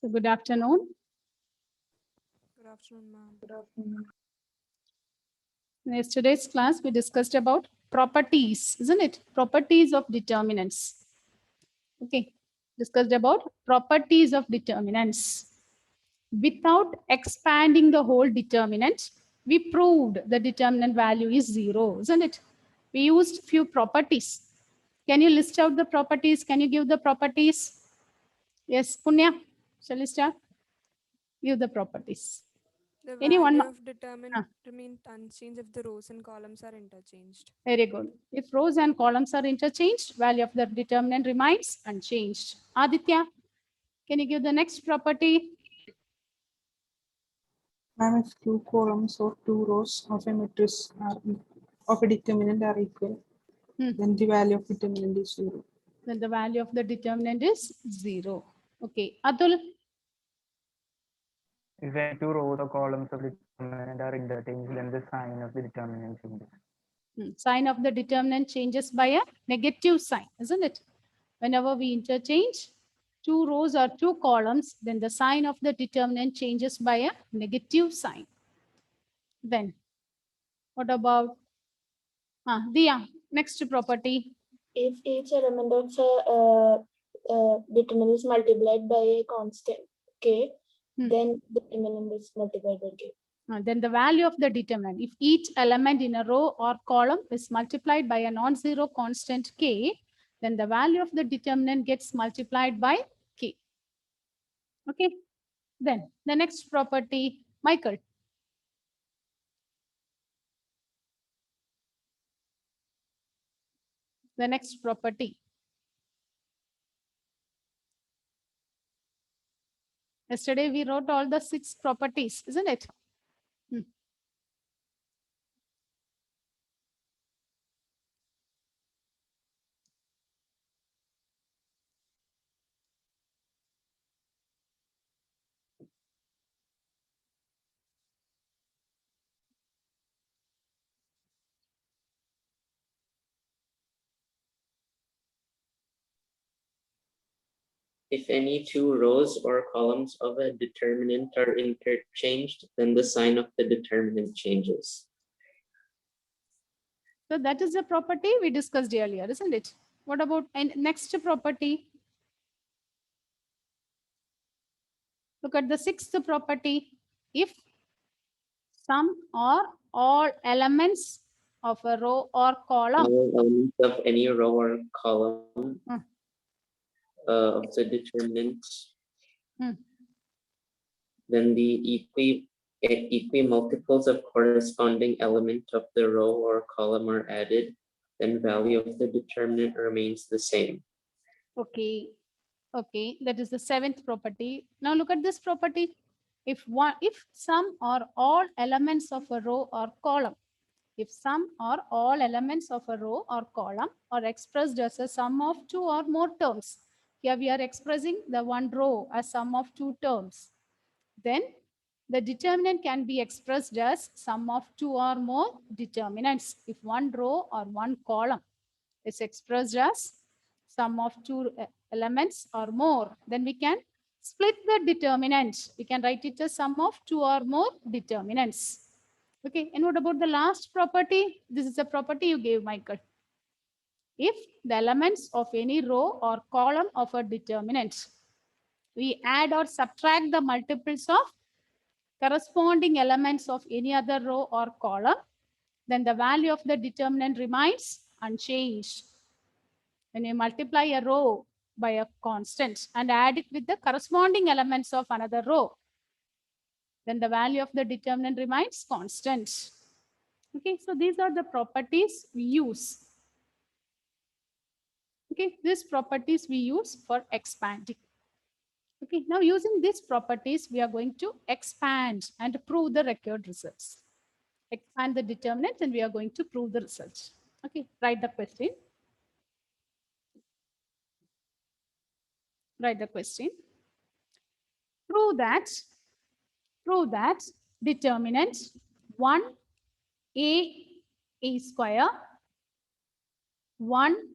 So good afternoon. Good afternoon, ma'am. In yesterday's class, we discussed about properties, isn't it? Properties of determinants. Okay, discussed about properties of determinants. Without expanding the whole determinant, we proved the determinant value is 0, isn't it? We used few properties. Can you list out the properties? Can you give the properties? Yes, Punya, shall we start? Give the properties. The Anyone? value of determinant remain unchanged if the rows and columns are interchanged. Very good. If rows and columns are interchanged, value of the determinant remains unchanged. Aditya, can you give the next property? Ma'am, if two columns or two rows of a matrix are of a determinant are equal, then the value of determinant is 0. Then the value of the determinant is 0. Okay. Atul, If any two rows or columns of determinant are interchanged, then the sign of the determinant changes. sign of the determinant changes by a negative sign, isn't it? Whenever we interchange two rows or two columns, then the sign of the determinant changes by a negative sign. Then, what about Diya, next property? If each element of determinant is multiplied by a constant k, then determinant is multiplied by k. Then the value of the determinant, if each element in a row or column is multiplied by a non-zero constant k, then the value of the determinant gets multiplied by k. Okay. Then the next property, Michael. The next property. Yesterday we wrote all the 6 properties, isn't it? If any two rows or columns of a determinant are interchanged, then the sign of the determinant changes. So that is the property we discussed earlier, isn't it? What about next property? Look at the 6th property. If some or all elements of a row or column. All elements of any row or column of the determinant, then the equimultiples of corresponding element of the row or column are added, then value of the determinant remains the same. Okay. Okay, that is the 7th property. Now look at this property. If some or all elements of a row or column, if some or all elements of a row or column are expressed as a sum of 2 or more terms. Here we are expressing the one row as sum of 2 terms. Then the determinant can be expressed as sum of 2 or more determinants. If one row or one column is expressed as sum of 2 elements or more, then we can split the determinant. We can write it as sum of 2 or more determinants. Okay, and what about the last property? This is a property you gave, Michael. If the elements of any row or column of a determinant, we add or subtract the multiples of corresponding elements of any other row or column, then the value of the determinant remains unchanged. When you multiply a row by a constant and add it with the corresponding elements of another row, then the value of the determinant remains constant. Okay, so these are the properties we use. Okay, these properties we use for expanding. Okay, now using these properties, we are going to expand and prove the required results. Expand the determinant and we are going to prove the results. Okay, write the question. Write the question. Prove that determinant 1a square, 1b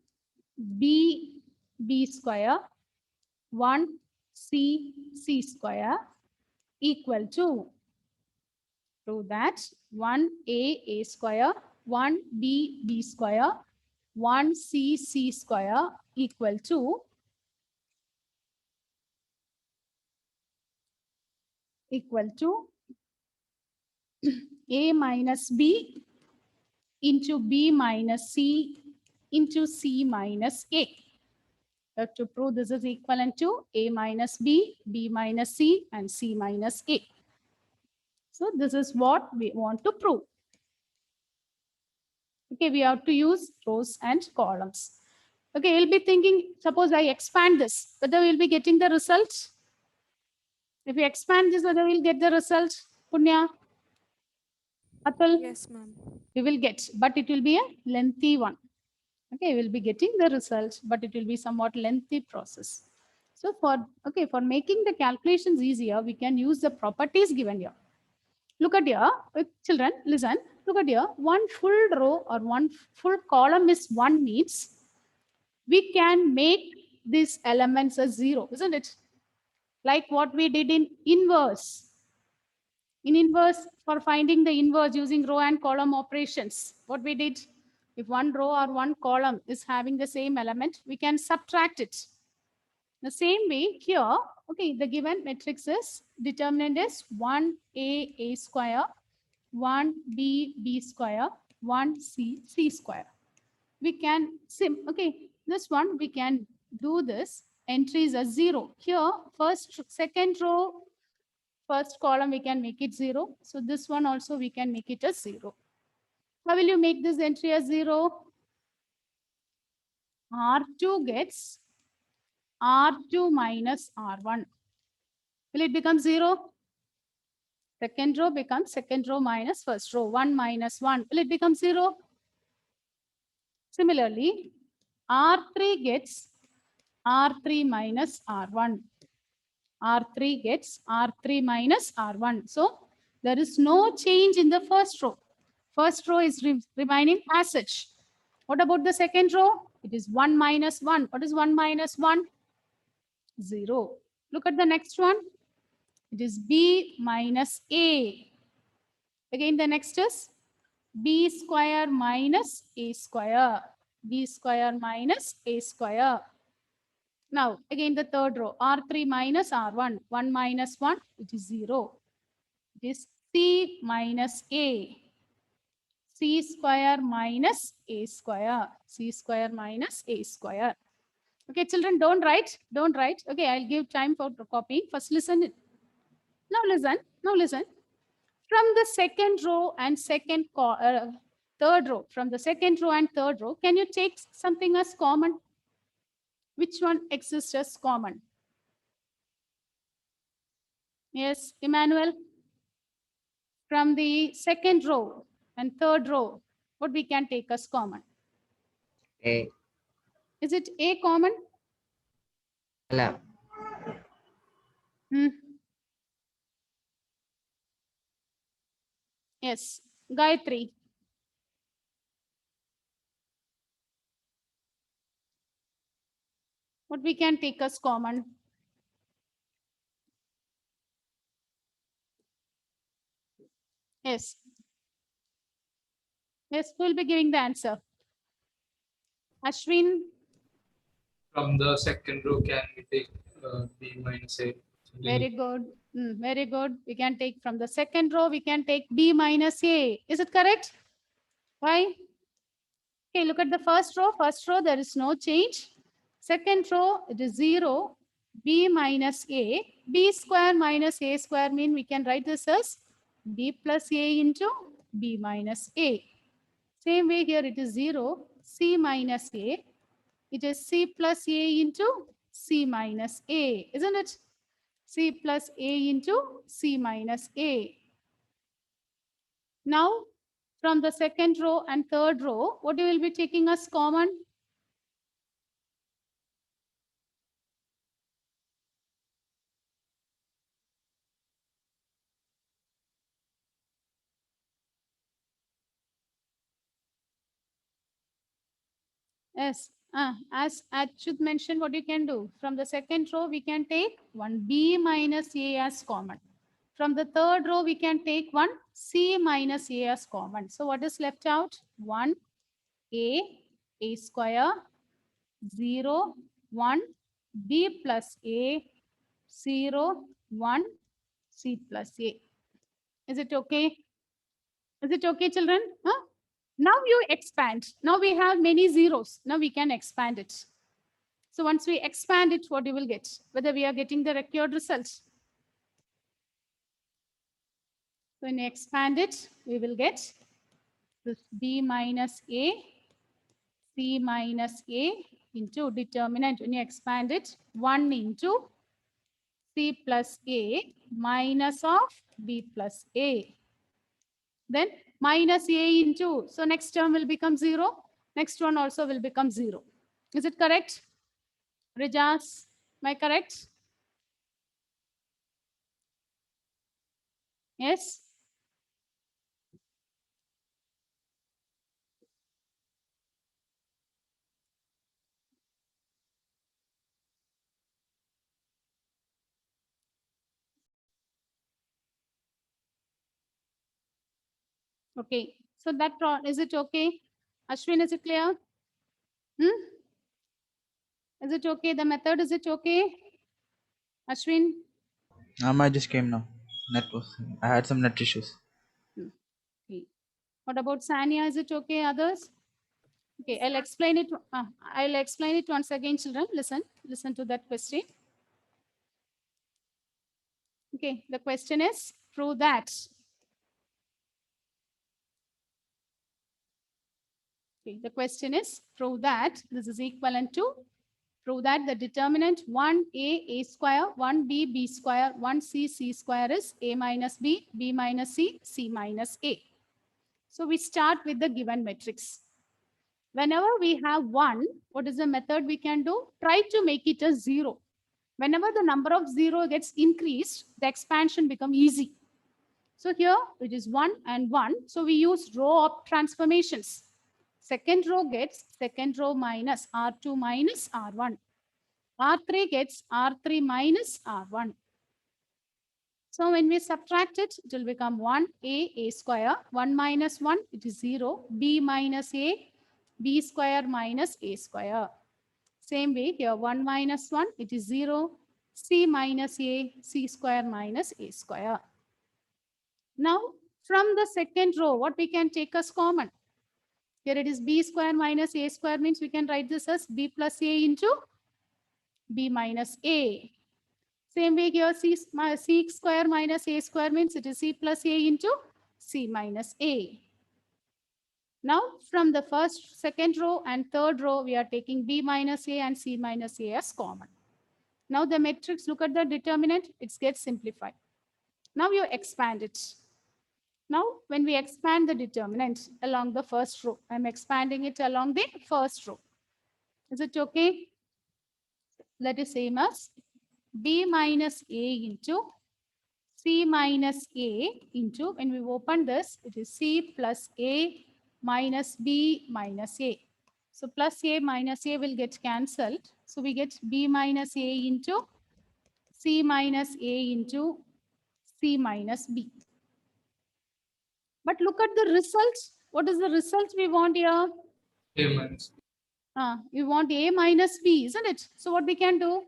square, 1 C square equal to, prove that 1A square, 1B square, 1C square equal to A minus B into B minus C into C minus A. To prove this is equivalent to A minus B, B minus C, and C minus A. So this is what we want to prove. Okay, we have to use rows and columns. Okay, you'll be thinking, suppose I expand this, whether we'll be getting the result. If we expand this, whether we'll get the result, Punya, Atul? Yes, ma'am. We will get, but it will be a lengthy one. Okay, we'll be getting the result, but it will be somewhat lengthy process. So for making the calculations easier, we can use the properties given here. Look at here, children, listen, look at here, one full row or one full column is 1 means we can make these elements as 0, isn't it? Like what we did in inverse. In inverse, for finding the inverse using row and column operations, what we did, if one row or one column is having the same element, we can subtract it. The same way here, okay, the given matrix is determinant is 1A square, 1B square, 1C square. We can okay, this one we can do this entries as 0. Here, second row, first column we can make it 0. So this one also we can make it as 0. How will you make this entry as 0? R2 gets R2 minus R1. Will it become 0? Second row becomes second row minus first row. 1 minus 1. Will it become 0? Similarly, R3 gets R3 minus R1. R3 gets R3 minus R1. So there is no change in the first row. First row is remaining as such. What about the second row? It is 1 minus 1. What is 1 minus 1? 0. Look at the next one. It is B minus A. Again, the next is B square minus A square. B square minus A square. Now, again, the third row, R3 minus R1. 1 minus 1, it is 0. It is C minus A. C square minus A square. C square minus A square. Okay, children, don't write. Don't write. Okay, I'll give time for copying. First, listen. Now listen. From the second row and third row, from the second row and third row, can you take something as common? Which one exists as common? Yes, Emmanuel. From the second row and third row, what we can take as common? A. Is it A common? Ala. Yes, Gayatri. What we can take as common? Yes. Yes, who will be giving the answer? Ashwin. From the second row, can we take B minus A? Very good. Very good. We can take from the second row, we can take B minus A. Is it correct? Why? Okay, look at the first row. First row, there is no change. Second row, it is 0. B minus A. B square minus A square mean we can write this as B plus A into B minus A. Same way here, it is 0. C minus A. It is C plus A into C minus A, isn't it? C plus A into C minus A. Now, from the second row and third row, what you will be taking as common? Yes, As Achyut mentioned, what you can do from the second row, we can take one B minus A as common. From the third row, we can take one C minus A as common. So what is left out? 1 A square, 0, 1, B plus A, 0, 1, C plus A. Is it okay? Is it okay, children? Huh? Now you expand. Now we have many zeros. Now we can expand it. So once we expand it, what you will get? Whether we are getting the required results. When we expand it, we will get this B minus A, C minus A into determinant. When you expand it, 1 into C plus A minus of B plus A. Then minus A into, so next term will become 0. Next one also will become 0. Is it correct? Rijas, am I correct? Yes? Okay. So that, is it okay? Ashwin, is it clear? Is it okay? The method, is it okay? Ashwin? I just came now. I had some net issues. Okay. What about Sanya? Is it okay? Others? Okay, I'll explain it. I'll explain it once again, children. Listen to that question. Okay, the question is prove that. Okay, the question is prove that this is equivalent to prove that the determinant 1a square, 1b b square, 1c c square is a minus b minus c minus a. So we start with the given matrix. Whenever we have 1, what is the method we can do? Try to make it a 0. Whenever the number of 0 gets increased, the expansion becomes easy. So here it is 1 and 1. So we use row of transformations. Second row gets second row minus R2 minus R1. R3 gets R3 minus R1. So when we subtract it, it will become 1a square. 1 minus 1, it is 0. B minus a, b square minus a square. Same way here, 1 minus 1, it is 0. C minus a, c square minus a square. Now, from the second row, what we can take as common? Here it is b square minus a square means we can write this as b plus a into b minus a. Same way here, c square minus a square means it is c plus a into c minus a. Now, from the first, second row and third row, we are taking b minus a and c minus a as common. Now the matrix, look at the determinant, it gets simplified. Now you expand it. Now, when we expand the determinant along the first row, I'm expanding it along the first row. Is it okay? That is same as b minus a into c minus a into, when we open this, it is c plus a minus b minus a. So plus a minus a will get cancelled. So we get b minus a into c minus a into c minus b. But look at the results. What is the result we want here? A minus B. You want a minus b, isn't it? So what we can do?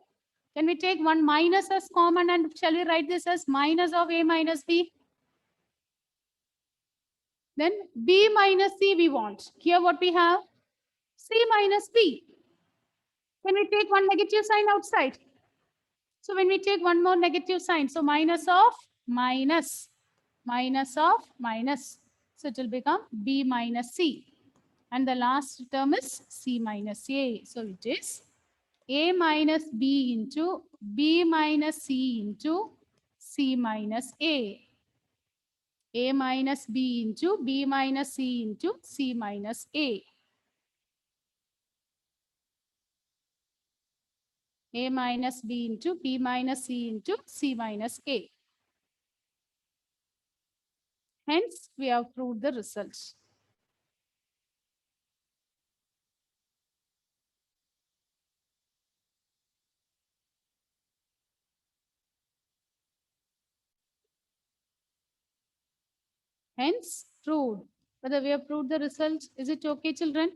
Can we take one minus as common and shall we write this as minus of a minus b? Then b minus c we want. Here what we have? C minus b. Can we take one negative sign outside? So when we take one more negative sign, so minus of minus, minus of minus. So it will become b minus c. And the last term is c minus a. So it is a minus b into b minus c into c minus a. A minus b into b minus c into c minus a. A minus b into b minus c into c minus a. Hence, we have proved the results. Hence, proved. Whether we have proved the result, is it okay, children?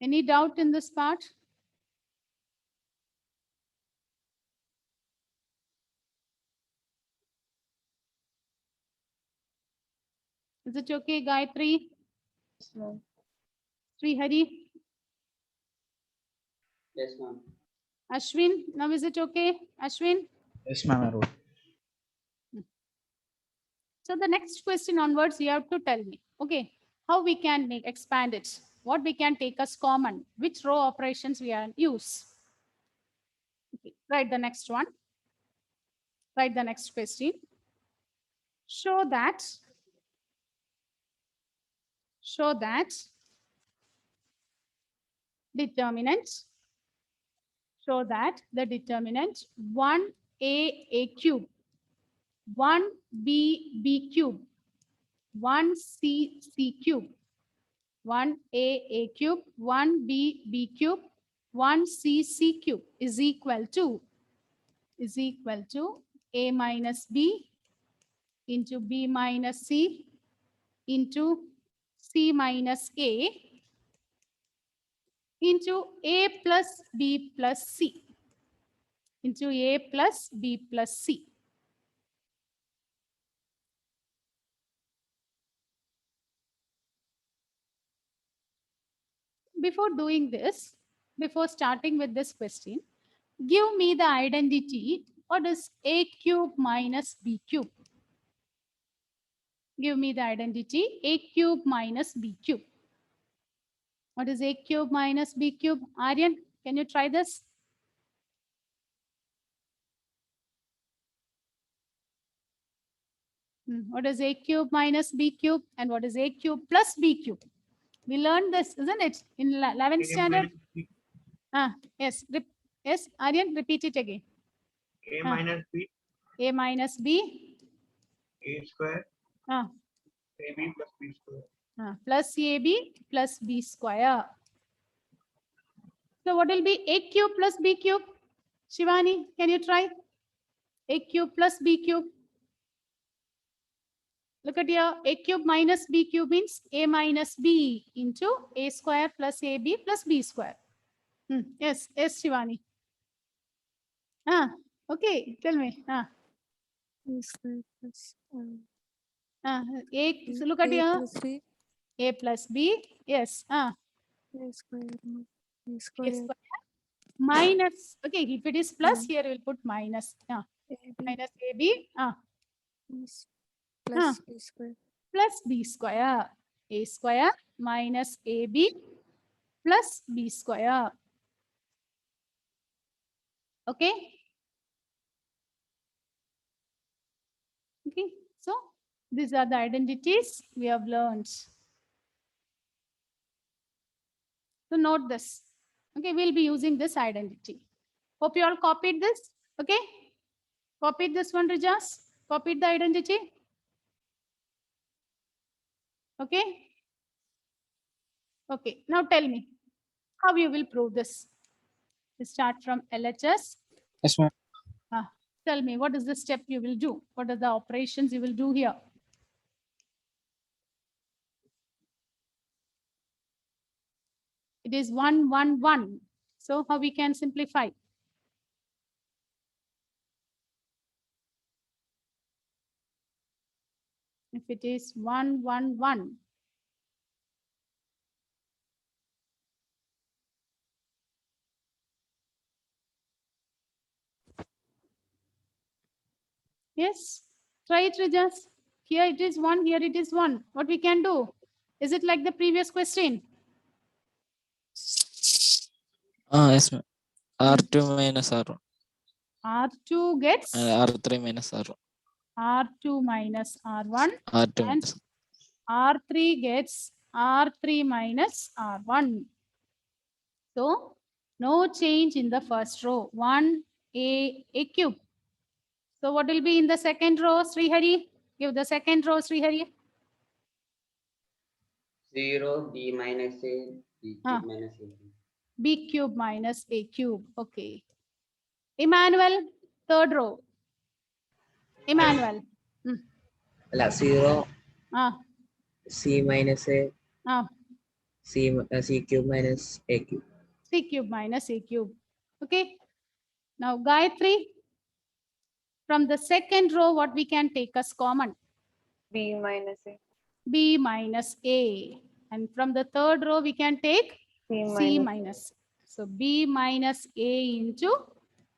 Any doubt in this part? Is it okay, Gayatri? Sri Hari? Yes, ma'am. Ashwin, now is it okay? Ashwin? Yes, ma'am, I wrote. So the next question onwards, you have to tell me, okay, how we can expand it, what we can take as common, which row operations we are use. Okay, write the next one. Write the next question. Show that determinant, show that the determinant 1a cube, 1b cube, 1c cube, 1a cube, 1b cube, 1c cube is equal to a minus b into b minus c into c minus a into a plus b plus c into a plus b plus c. Before doing this, before starting with this question, give me the identity. What is a cube minus b cube? Give me the identity a cube minus b cube. What is a cube minus b cube? Aryan, can you try this? What is a cube minus b cube and what is a cube plus b cube? We learned this, isn't it? In 11th standard. Yes. Yes, Aryan, repeat it again. A minus B. A minus b. A square. AB plus B square. Plus AB plus B square. So what will be a cube plus b cube? Shivani, can you try? A cube plus b cube. Look at here, a cube minus b cube means a minus b into a square plus ab plus b square. Yes, yes, Shivani. Okay, tell me. A square plus So look at here, plus B, a plus b. Yes. A square, B A square, square minus. Okay, if it is plus, here we'll put minus. AB Minus ab. plus B square. Plus b square. A square minus ab plus b square. Okay. Okay. So these are the identities we have learned. So note this. Okay, we'll be using this identity. Hope you all copied this. Okay. Copied this one, Rijas. Copied the identity. Okay. Okay. Now tell me how you will prove this. You start from LHS. Yes, ma'am. Tell me what is the step you will do? What are the operations you will do here? It is 1, 1, 1. So how we can simplify? If it is 1, 1, 1. Yes, try it, Rijas. Here it is 1, here it is 1. What we can do? Is it like the previous question? Yes, ma'am. R2 minus R1. R2 gets R3 minus R1. R2 minus R1. R2 and minus. R3 gets R3 minus R1. So no change in the first row. 1a cube. So what will be in the second row, Srihari? Give the second row, Srihari. 0, B minus A, B cube minus A. B cube minus A cube. Okay. Emmanuel, third row. Emmanuel. 0. C minus A, Ah, C cube minus A cube. C cube minus A cube. Okay. Now, Gayatri, from the second row, what we can take as common? B minus A. B minus A. And from the third row, we can take C minus. So B minus A into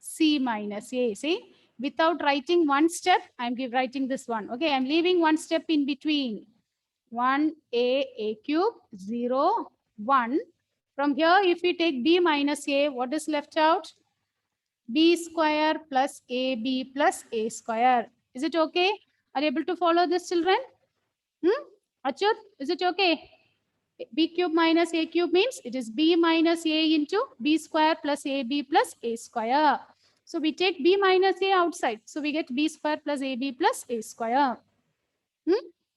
C minus A. See, without writing one step, I'm writing this one. Okay, I'm leaving one step in between. 1A cube, 0, 1. From here, if we take B minus A, what is left out? B square plus AB plus A square. Is it okay? Are you able to follow this, children? Achut, is it okay? B cube minus A cube means it is B minus A into B square plus AB plus A square. So we take B minus A outside. So we get B square plus AB plus A square.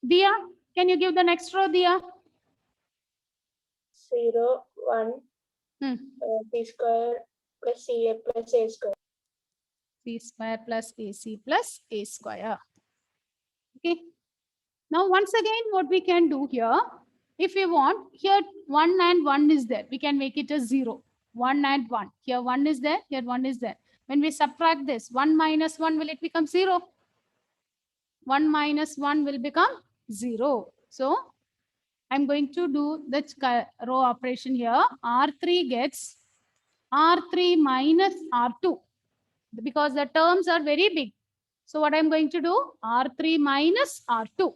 Dia, can you give the next row, Dia? 0, 1, B square plus CA plus A square. C square plus AC plus A square. Okay. Now, once again, what we can do here, if we want, here 1 and 1 is there. We can make it a 0. 1 and 1. Here 1 is there. Here 1 is there. When we subtract this, 1 minus 1, will it become 0? 1 minus 1 will become 0. So, I'm going to do the row operation here. R3 gets R3 minus R2 because the terms are very big. So, what I'm going to do? R3 minus R2.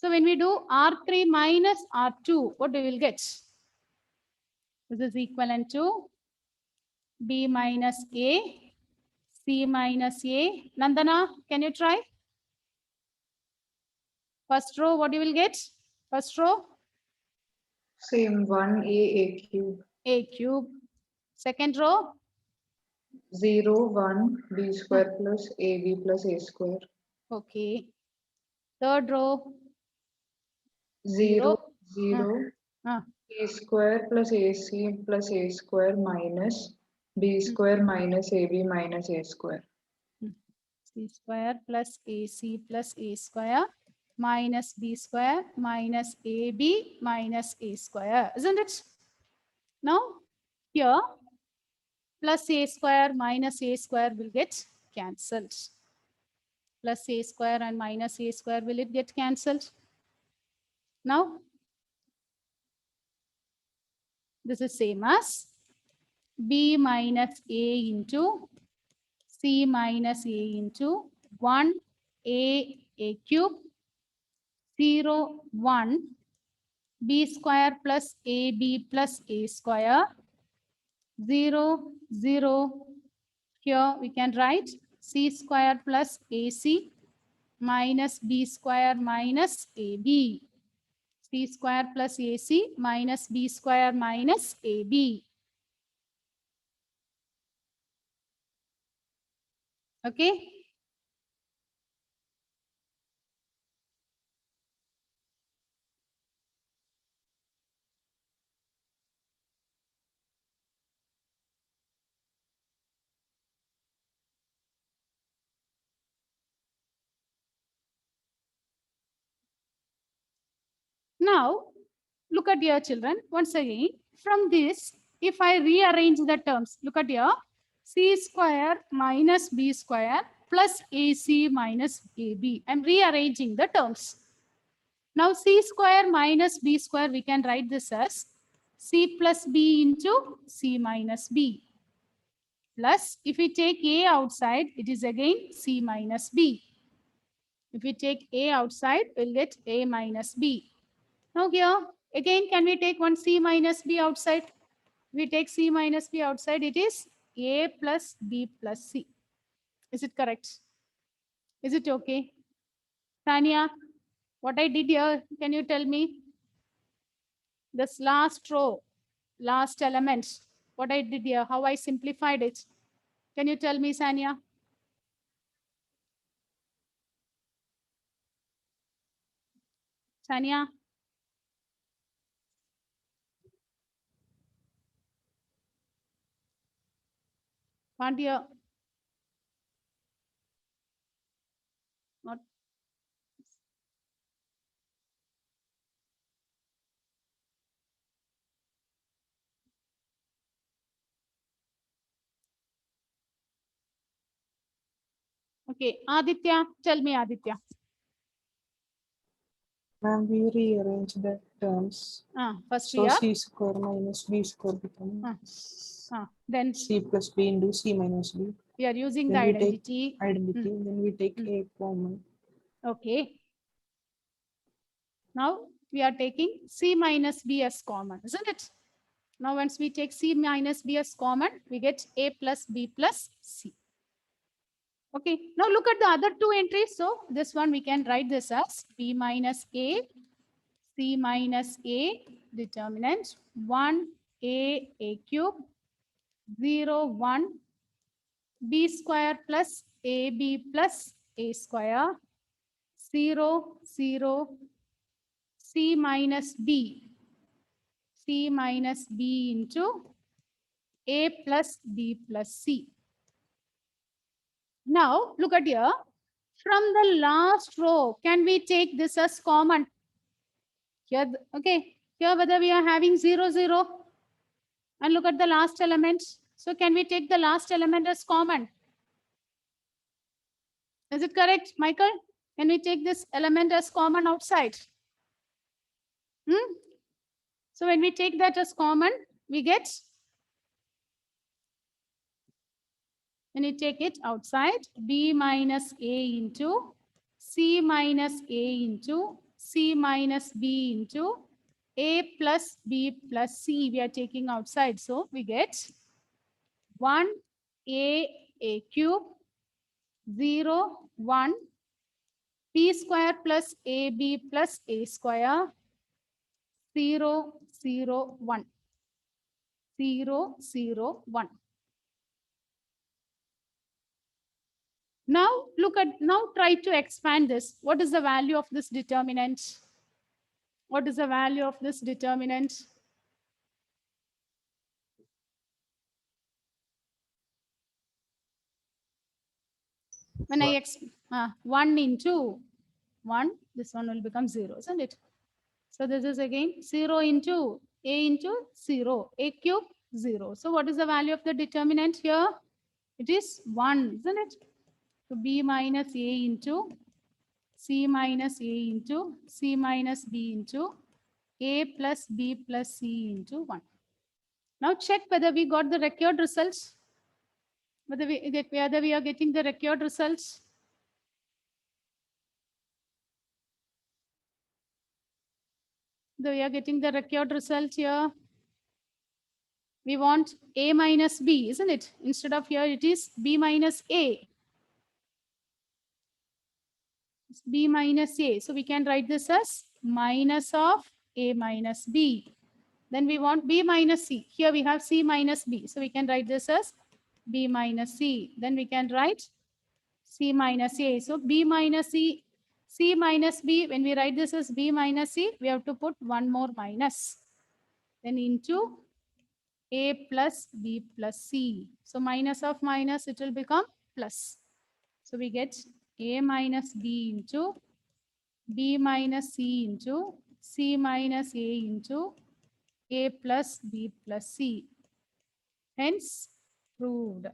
So when we do R3 minus R2, what we will get? This is equivalent to B minus A, C minus A. Nandana, can you try? First row, what you will get? First row? Same 1A cube. A cube. Second row? 0, 1, B square plus AB plus A square. Okay. Third row? 0, 0, A square plus AC plus A square minus B square minus AB minus A square. C square plus AC plus A square minus B square minus AB minus A square, isn't it? Now, here, plus A square minus A square will get cancelled. Plus A square and minus A square, will it get cancelled? Now, this is same as B minus A into C minus A into 1A cube 0, 1 B square plus AB plus A square 0, 0. Here we can write C square plus AC minus B square minus AB. C square plus AC minus B square minus AB. Okay. Now, look at your children. Once again, from this, if I rearrange the terms, look at here, C square minus B square plus AC minus AB. I'm rearranging the terms. Now, C square minus B square, we can write this as C plus B into C minus B. Plus, if we take A outside, it is again C minus B. If we take A outside, we'll get A minus B. Now here, again, can we take one C minus B outside? We take C minus B outside, it is A plus B plus C. Is it correct? Is it okay? Tanya, what I did here, can you tell me? This last row, last element, what I did here, how I simplified it. Can you tell me, Sanya? Sanya? Can't hear. Not. Okay, Aditya, tell me, Aditya. Ma'am, we rearrange the terms. First So we are c square minus b square becomes then c plus b into c minus b. we are using Then the we take identity. identity. Then we take a common. Okay. Now we are taking c minus b as common, isn't it? Now once we take c minus b as common, we get a plus b plus c. Okay, now look at the other two entries. So this one we can write this as b minus a, c minus a, determinant 1 a cube, 0 1 b square plus ab plus a square, 0 0 c minus b into a plus b plus c. Now look at here. From the last row, can we take this as common? Here, okay. Here whether we are having 0 0 and look at the last element. So can we take the last element as common? Is it correct, Michael? Can we take this element as common outside? So when we take that as common, we get, when you take it outside, b minus a into c minus a into c minus b into a plus b plus c we are taking outside. So we get 1 a cube, 0 1 b square plus ab plus a square, 0 0 1 0 0 1. Now look at, now try to expand this. What is the value of this determinant? What is the value of this determinant? When I 1 into 1, this one will become 0, isn't it? So this is again 0 into a into 0, a cube 0. So what is the value of the determinant here? It is 1, isn't it? So b minus a into c minus a into c minus b into a plus b plus c into 1. Now check whether we got the required results. Whether we are getting the required results. Whether we are getting the required result here. We want a minus b, isn't it? Instead of here, it is b minus a. It's b minus a. So we can write this as minus of a minus b. Then we want b minus c. Here we have c minus b. So we can write this as b minus c. Then we can write c minus a. So b minus c, c minus b. When we write this as b minus c, we have to put one more minus. Then into a plus b plus c. So minus of minus, it will become plus. So we get a minus b into b minus c into c minus a into a plus b plus c. Hence, proved.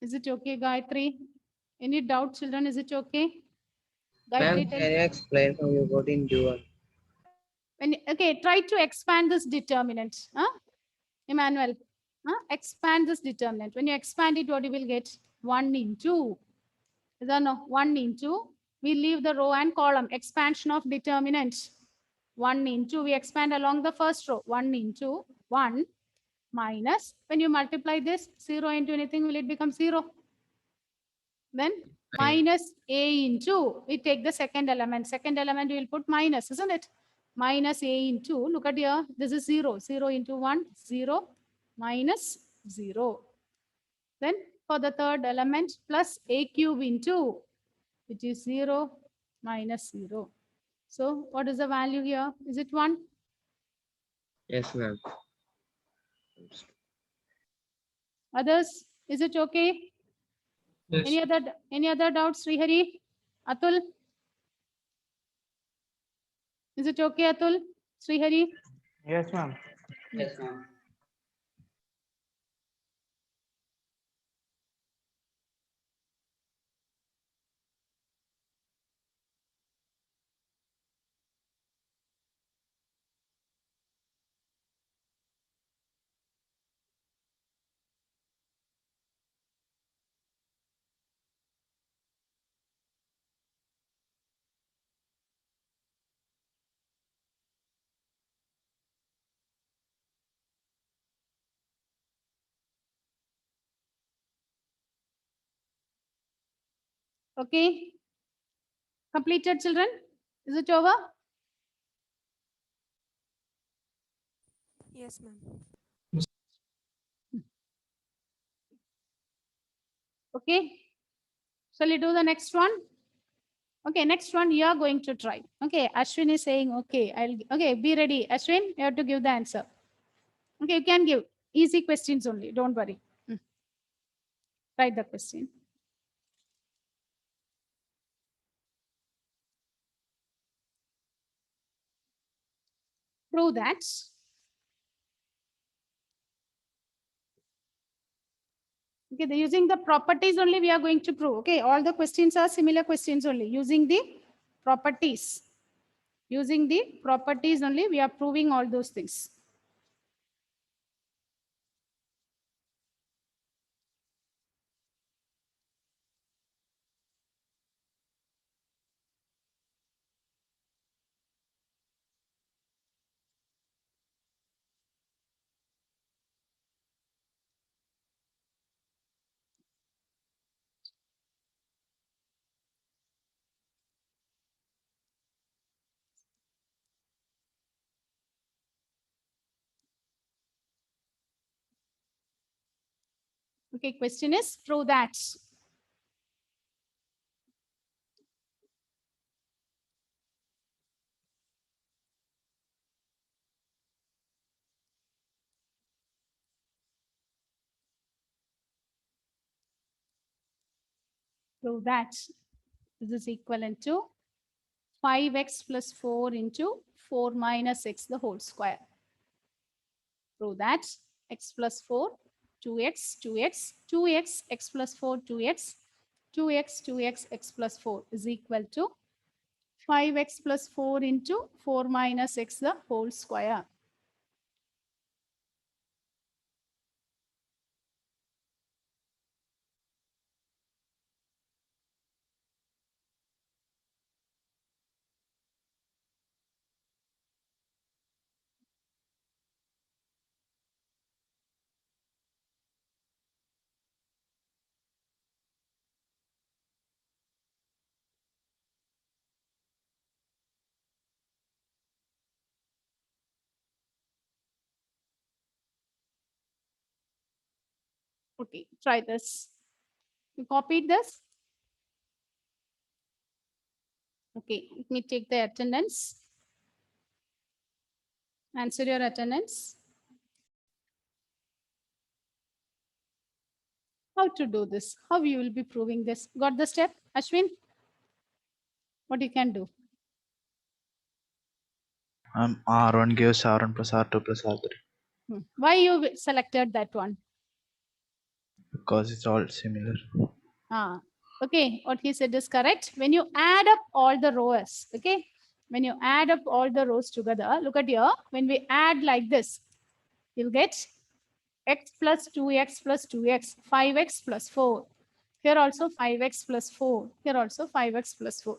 Is it okay, Gayatri? Any doubt, children? Is it okay? Ma'am, Gayatri, can you explain how you got in Q1? Okay, try to expand this determinant. Emmanuel, expand this determinant. When you expand it, what you will get? 1 into. Is that no? 1 into. We leave the row and column. Expansion of determinant. 1 into. We expand along the first row. 1 into 1 minus. When you multiply this, 0 into anything, will it become 0? Then minus a into, we take the second element. Second element, we will put minus, isn't it? Minus a into, look at here, this is 0. 0 into 1, 0, minus 0. Then for the third element, plus a cube into, which is 0, minus 0. So what is the value here? Is it 1? Yes, ma'am. Others, is it okay? Yes. Any other doubts, Srihari? Atul? Is it okay, Atul? Srihari? Yes, ma'am. Yes, ma'am. Okay. Completed, children? Is it over? Yes, ma'am. Okay. Shall we do the next one? Okay, next one you are going to try. Okay, Ashwin is saying, okay, okay, be ready. Ashwin, you have to give the answer. Okay, you can give easy questions only. Don't worry. Write the question. Prove that. Okay, using the properties only we are going to prove. Okay, all the questions are similar questions only. Using the properties. Using the properties only we are proving all those things. Okay, question is prove that. Prove that this is equivalent to 5x plus 4 into 4 minus x the whole square. Prove that x plus 4, 2x, 2x, 2x, x plus 4, 2x, 2x, 2x, x plus 4 is equal to 5x plus 4 into 4 minus x the whole square. Okay, try this. You copied this? Okay, let me take the attendance. Answer your attendance. How to do this? How you will be proving this? Got the step, Ashwin? What you can do? R1 gives R1 plus R2 plus R3. Why you selected that one? Because it's all similar. Okay, what he said is correct. When you add up all the rows, okay, when you add up all the rows together, look at here, when we add like this, you'll get x plus 2x plus 2x, 5x plus 4. Here also 5x plus 4. Here also 5x plus 4.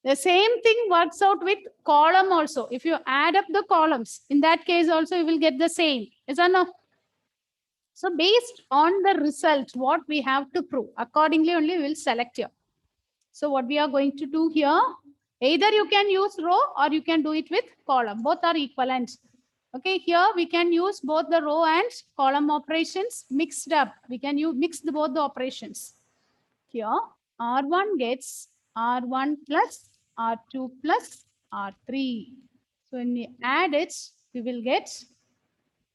The same thing works out with column also. If you add up the columns, in that case also you will get the same. Is or no? So based on the result, what we have to prove, accordingly only we will select here. So what we are going to do here, either you can use row or you can do it with column. Both are equivalent. Okay, here we can use both the row and column operations mixed up. We can use both the operations. Here R1 gets R1 plus R2 plus R3. So when we add it, we will get,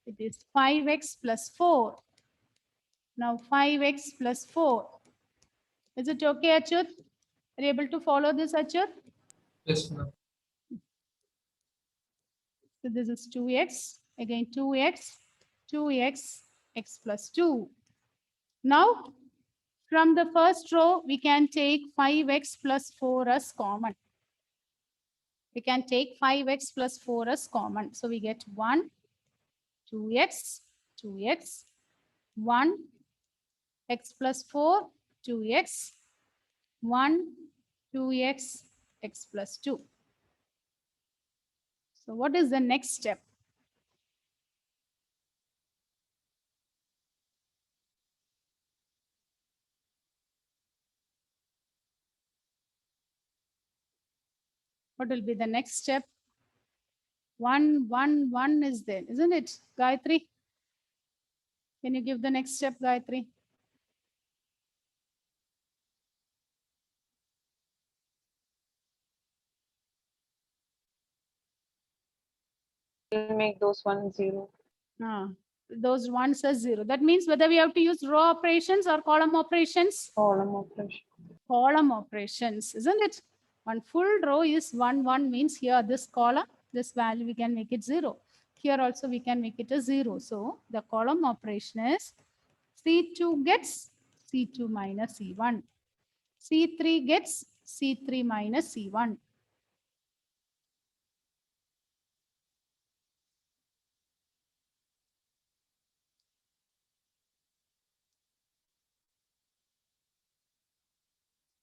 it is 5x plus 4. Now 5x plus 4. Is it okay, Achyut? Are you able to follow this, Achyut? Yes, ma'am. So this is 2x, again 2x, 2x, x plus 2. Now, from the first row, we can take 5x plus 4 as common. We can take 5x plus 4 as common. So we get 1, 2x, 2x, 1, x plus 4, 2x, 1, 2x, x plus 2. So what is the next step? What will be the next step? 1, 1, 1 is there, isn't it? Gayatri, can you give the next step, Gayatri? We'll make those ones 0. Those ones are 0. That means whether we have to use row operations or column operations? Column operation. Column operations, isn't it? One full row is 1, 1 means here this column, this value we can make it 0. Here also we can make it a 0. So the column operation is C2 gets C2 minus C1. C3 gets C3 minus C1.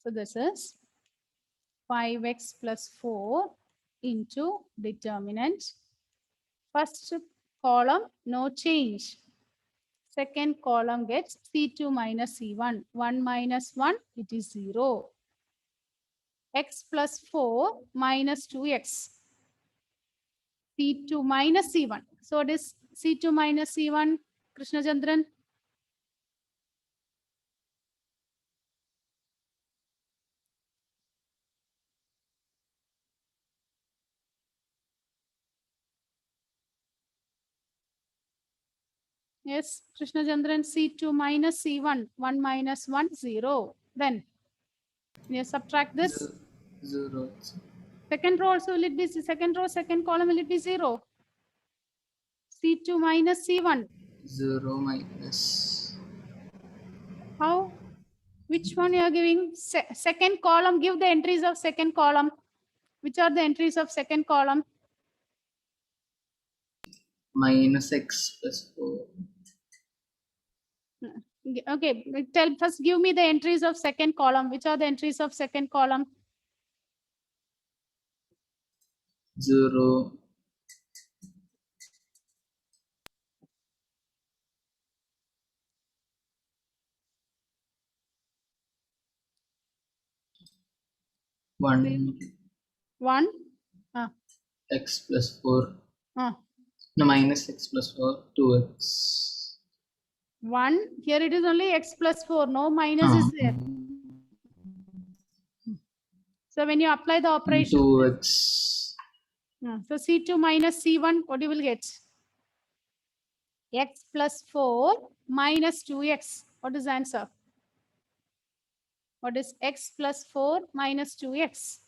So this is 5x plus 4 into determinant. First column, no change. Second column gets C2 minus C1. 1 minus 1, it is 0. X plus 4 minus 2x. C2 minus C1. So it is C2 minus C1, Krishna Chandran. Yes, Krishna Chandran, C2 minus C1. 1 minus 1, 0. Then you subtract this. 0. Second row also will it be second row, second column will it be 0? C2 minus C1. 0 minus. How? Which one you are giving? Second column, give the entries of second column. Which are the entries of second column? Minus x plus 4. Okay, first give me the entries of second column. Which are the entries of second column? 0. 1. 1. X plus 4. Ah. No, minus x plus 4. 2x. 1. Here it is only x plus 4. No minus is there. So when you apply the operation. 2x. So C2 minus C1, what you will get? X plus 4 minus 2x. What is the answer? What is x plus 4 minus 2x?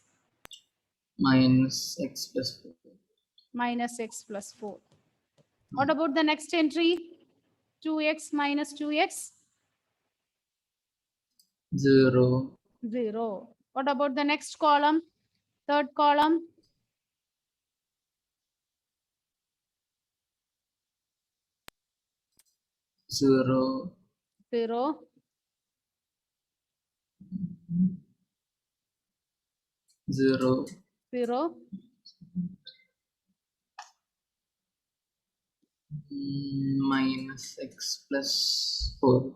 Minus x plus 4. Minus x plus 4. What about the next entry? 2x minus 2x? 0. 0. What about the next column? Third column? 0. 0. 0. 0. minus x plus 4.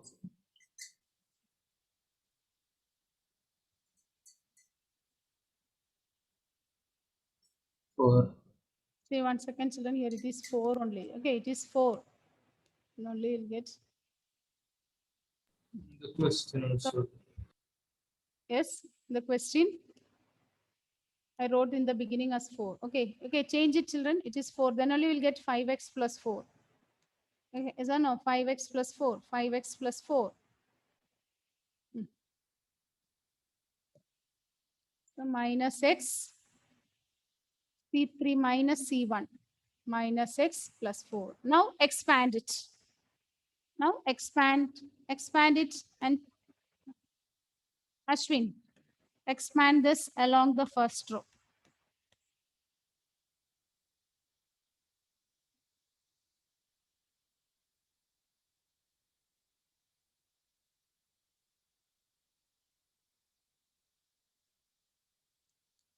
See, 1 second, children. Here it is 4 only. Okay, it is 4. And only you'll get. The question also. Yes, the question. I wrote in the beginning as 4. Okay, okay, change it, children. It is 4. Then only we'll get 5x plus 4. Okay, is that no? 5x plus 4. 5x plus 4. So minus x. C3 minus C1 minus x plus 4. Now expand it. Now expand it, and Ashwin, expand this along the first row.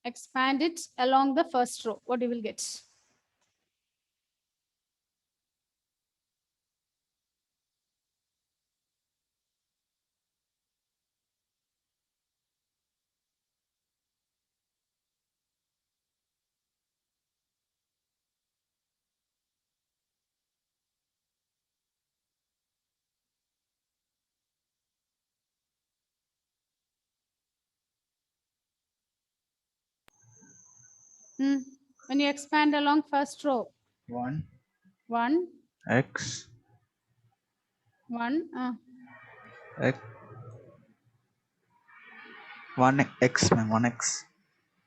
Expand it along the first row. What you will get? When you expand along first row. 1 x 1 x 1x, ma'am, 1x.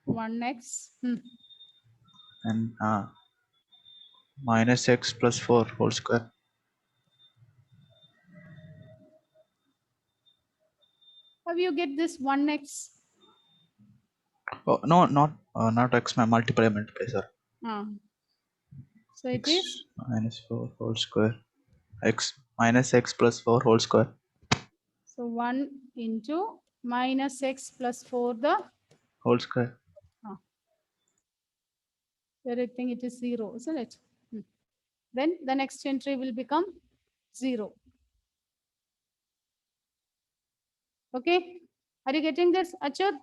1x And minus x plus 4 whole square. How you get this 1x? Oh, no, not x, ma'am, multiply, sir. So it is minus 4 whole square. X minus x plus 4 whole square. so 1 into minus x plus 4 the Whole square. everything, it is 0, isn't it? Then the next entry will become 0. Okay, are you getting this, Achyut?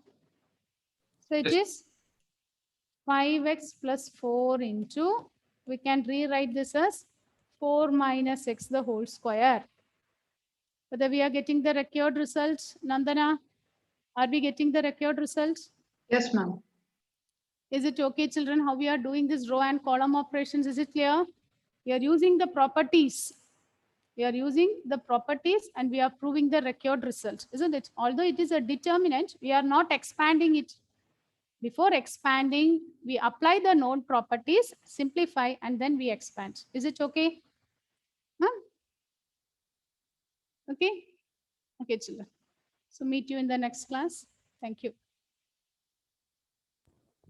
So it is 5x plus 4 into, we can rewrite this as 4 minus x the whole square. Whether we are getting the required result, Nandana, are we getting the required result? Yes, ma'am. Is it okay, children, how we are doing this row and column operations? Is it clear? We are using the properties. We are using the properties and we are proving the required result, isn't it? Although it is a determinant, we are not expanding it. Before expanding, we apply the known properties, simplify, and then we expand. Is it okay? Huh? Okay? Okay, children. So meet you in the next class. Thank you.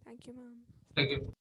Thank you, ma'am. Thank you.